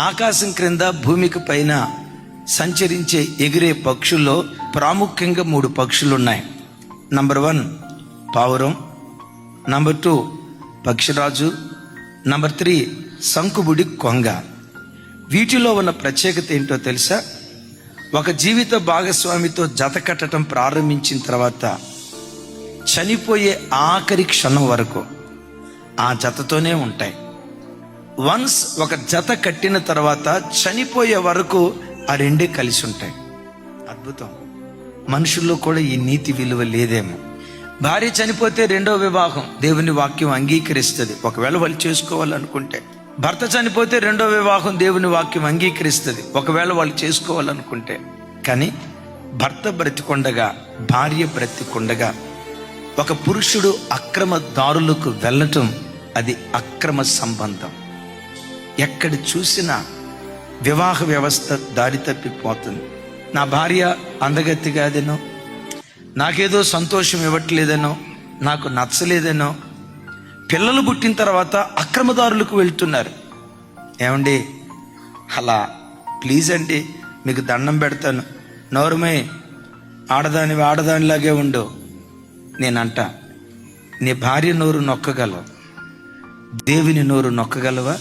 ఆకాశం క్రింద భూమికి పైన సంచరించే ఎగిరే పక్షుల్లో ప్రాముఖ్యంగా 3 పక్షులు ఉన్నాయి. నంబర్ 1 పావురం, నంబర్ 2 పక్షిరాజు, నంబర్ 3 శంకుబుడి కొంగ. వీటిలో ఉన్న ప్రత్యేకత ఏంటో తెలుసా? ఒక జీవిత భాగస్వామితో జత కట్టడం ప్రారంభించిన తర్వాత చనిపోయే ఆఖరి క్షణం వరకు ఆ జతతోనే ఉంటాయి. వన్స్ ఒక జత కట్టిన తర్వాత చనిపోయే వరకు ఆ రెండే కలిసి ఉంటాయి. అద్భుతం. మనుషుల్లో కూడా ఈ నీతి విలువ లేదేమో. భార్య చనిపోతే 2వ వివాహం దేవుని వాక్యం అంగీకరిస్తుంది, ఒకవేళ వాళ్ళు చేసుకోవాలనుకుంటే. భర్త చనిపోతే 2వ వివాహం దేవుని వాక్యం అంగీకరిస్తుంది, ఒకవేళ వాళ్ళు చేసుకోవాలనుకుంటే. కానీ భర్త బ్రతికొండగా, భార్య బ్రతికొండగా ఒక పురుషుడు అక్రమ దారులకు వెళ్ళటం అది అక్రమ సంబంధం. ఎక్కడ చూసినా వివాహ వ్యవస్థ దారి తప్పిపోతుంది. నా భార్య అందగత్తి కాదేనో, నాకేదో సంతోషం ఇవ్వట్లేదనో, నాకు నచ్చలేదనో పిల్లలు పుట్టిన తర్వాత అక్రమదారులకు వెళ్తున్నారు. ఏమండి, అలా ప్లీజ్ అండి మీకు దండం పెడతాను, నోరుమే, ఆడదానిలాగే ఉండు. నేనంట, నీ భార్య నోరు నొక్కగలవు, దేవుని నోరు నొక్కగలవా?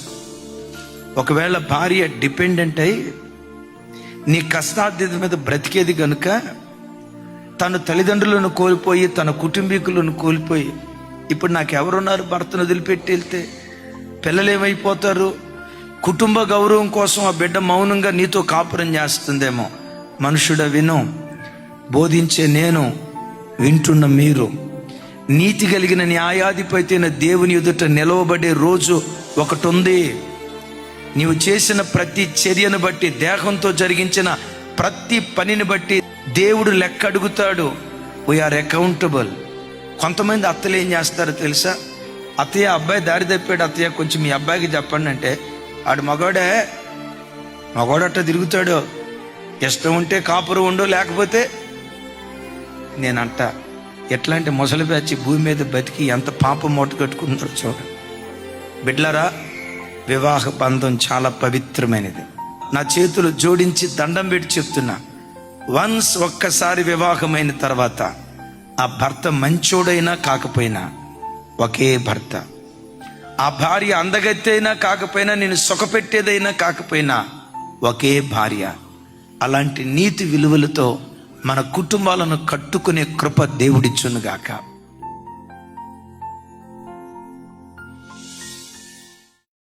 ఒకవేళ భార్య డిపెండెంట్ అయి నీ కష్టాధ్యత మీద బ్రతికేది కనుక తన తల్లిదండ్రులను కోల్పోయి, తన కుటుంబీకులను కోల్పోయి, ఇప్పుడు నాకెవరున్నారు భర్తను వదిలిపెట్టి వెళ్తే, పిల్లలు ఏమైపోతారు, కుటుంబ గౌరవం కోసం ఆ బిడ్డ మౌనంగా నీతో కాపురం చేస్తుందేమో. మనుషుడ విను, బోధించే నేను, వింటున్న మీరు, నీతి కలిగిన న్యాయాధిపతి అయిన దేవుని ఎదుట నిలవబడే రోజు ఒకటి ఉంది. నీవు చేసిన ప్రతి చర్యను బట్టి, దేహంతో జరిగించిన ప్రతి పనిని బట్టి దేవుడు లెక్క అడుగుతాడు. We are accountable. కొంతమంది అత్తలు ఏం చేస్తారో తెలుసా? అత్తయ్య, అబ్బాయి దారి తప్పాడు అత్తయ్య, కొంచెం మీ అబ్బాయికి చెప్పండి అంటే, ఆడు మగోడట్ట తిరుగుతాడు, ఇష్టం ఉంటే కాపురం ఉండు, లేకపోతే. నేనంట, ఎట్లాంటి మొసలి బ్యాచి భూమి మీద బతికి ఎంత పాపం మూట కట్టుకున్నారో చూడ. బిడ్లరా, వివాహ బంధం చాలా పవిత్రమైనది. నా చేతులు జోడించి దండం పెట్టి చెప్తున్నా, వన్స్ ఒక్కసారి వివాహమైన తర్వాత ఆ భర్త మంచోడైనా కాకపోయినా ఒకే భర్త, ఆ భార్య అందగత్తైనా కాకపోయినా, నేను సుఖపెట్టేదైనా కాకపోయినా ఒకే భార్య. అలాంటి నీతి విలువలతో మన కుటుంబాలను కట్టుకునే కృప దేవుడిచ్చునుగాక.